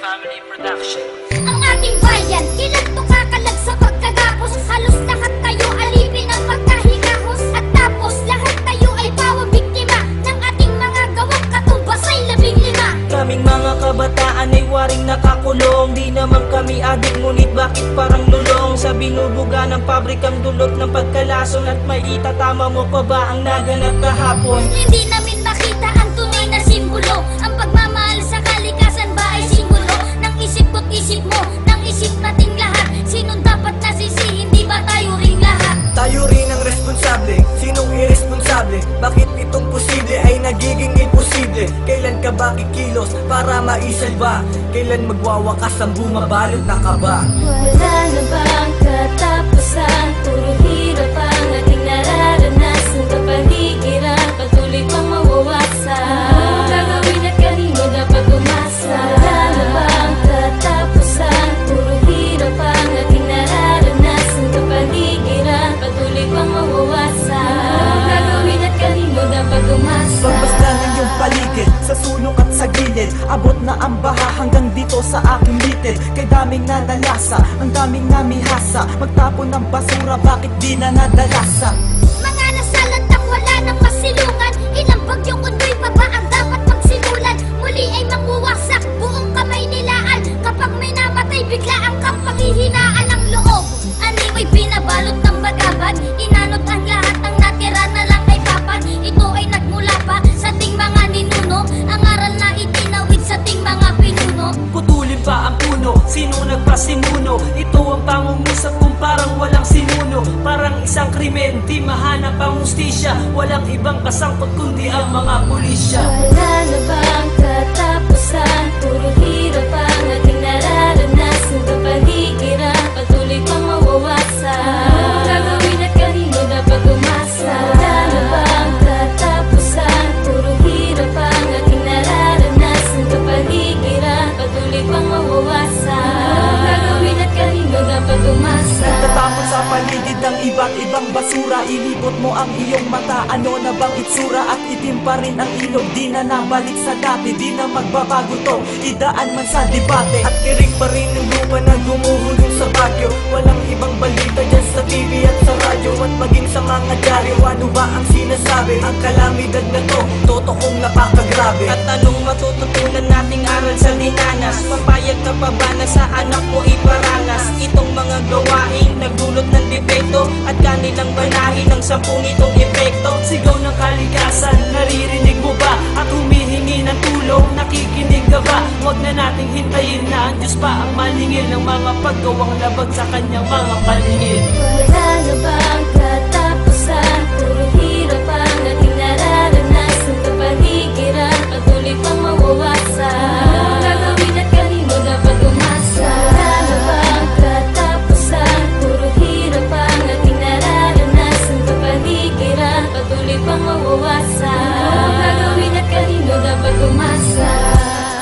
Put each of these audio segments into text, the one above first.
Family Production. Ang ating bayan, kailan to kakalag sa pagkagapos? Halos lahat tayo alipin ang pagkahigahos. At tapos lahat tayo ay pawang biktima ng ating mga gawang katumbas ay 15. Kaming mga kabataan ay waring nakakulong. Di naman kami adik, ngunit bakit parang lulong? Sa binubuga ng pabrikang dulot ng pagkalason. At may itatama mo pa ba ang naganap kahapon? Hindi namin makita ang tunay na simbolo. Ang pagmamahal sa kalikasan ba ay simbolo ng isip ko't isip mo, ng isip nating lahat? Sinong dapat nasisi, hindi ba tayo rin lahat? Tayo rin ang responsable, sinong irresponsable? Bakit itong posible ay nagiging imposible? Kailan ka ba kikilos para maisalba? Kailan magwawakas ang bumabalot na kaba? Wala na bang katapusan? Puro hirap ang ating nararanasan. Kapaligiran, patuloy pang mawawasan. Gagawin at kanino dapat umasa? Wala na bang katapusan? Puro hirap ang ating nararanasan. Kapaligiran, patuloy pang mawawasan. Gagawin at kanino dapat umasa? Pagbasta ng iyong paligid, sa sulok at sa gilid, abot na ang baha hanggang dito sa aking litid. Kay daming nadalasa, ang daming namihasa. Magtapon ng basura, bakit di na nadalasa? Mga nasalantang wala ng masilungan. Ilang bagyong undoy pa ba ang dapat magsimulan? Muli ay makuwasak, buong kamay nilaan. Kapag may namatay, bigla ang kapanghihinaan ng loob. Animoy binabalot ng bagabag, inanot ang lahat, ang natira na lang ay papan. Ito ay nagmula pa sa ting mga ninuno, ang aral na itinawid sa ting mga pinuno. Putulin pa ang puno, sino nagpasimuno? Ito ang pangungusap kung parang walang sinuno. Parang isang krimen, di mahanap ang hustisya. Walang ibang kasangkot kundi ang mga pulisya. Wala na bang katapusan? Puro hirap ang ating nararanasan. Kapaligiran, patuloy pang mawawasan. Gagawin at kanino dapat umasa? Wala na bang katapusan? Puro hirap ang ating nararanasan. Kapaligiran, patuloy pang mawawasan. Gagawin at kanino dapat umasa? Tatapon sa paligid ng iba't ibang basura. Ilibot mo ang iyong mata, ano na bang itsura? At itim pa rin ang ilog, di na nabalik sa dati. Di na magbabago to, idaan man sa debate. At kirig pa rin ang lupa na gumuhulong sa bagyo. Walang ibang balita dyan sa TV at sa radyo. At maging sa mga dyaryo, ano ba ang sinasabi? Ang kalamidad na to, totoong napakagrabe. At anong matututunan nating aral sa dinanas? Papayag ka pa ba na sa anak mo iparanas itong mga gawain nagdulot ng depekto? At kanilang banahin ang 10 itong epekto. Sigaw ng kalikasan, naririnig mo ba? At humihingi ng tulong, nakikinig ka ba? Huwag na nating hintayin na ang Diyos pa ang maningil ng mga paggawang labag sa kanyang mga paningin. Wala na bang katapusan? Puro hirap ang ating nararanasan. Kapaligiran, patuloy pang mawawasan. Gagawin at kanino dapat umasa? Wala na bang katapusan? Puro hirap ang ating nararanasan. Kapaligiran, patuloy pang mawawasan. Gagawin at kanino dapat umasa?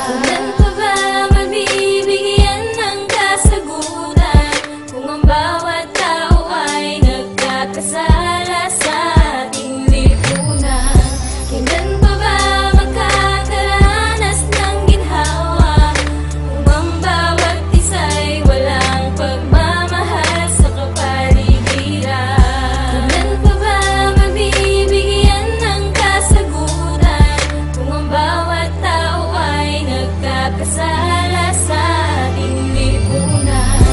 Kailan pa ba mabibigyan ng kasagutan kung ang bawat tao ay nagkakasala sa ating lipunan? Kailan pa ba magkakaranas ng ginhawa kung ang bawat isa'y walang pagmamahal sa kapaligiran? Kailan pa ba mabibigyan ng kasagutan kung ang bawat tao ay nagkakasala sa ating lipunan?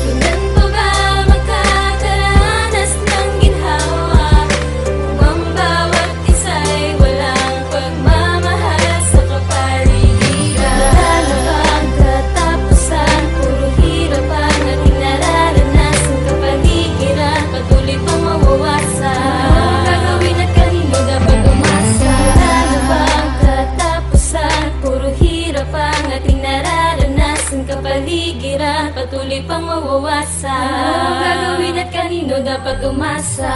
Kailan pa ba magkakaranas ng ginhawa kung ang bawat isa'y walang pagmamahal sa kapaligiran? Wala na bang katapusan? Puro hirap ang ating nararanasan. Kapaligiran, patuloy pang mawawasan. Gagawin at kanino dapat umasa? Wala na bang katapusan? Puro hirap ang ating nararanasan. Kapaligiran, patuloy pang mawawasan. Gagawin at kanino dapat umasa?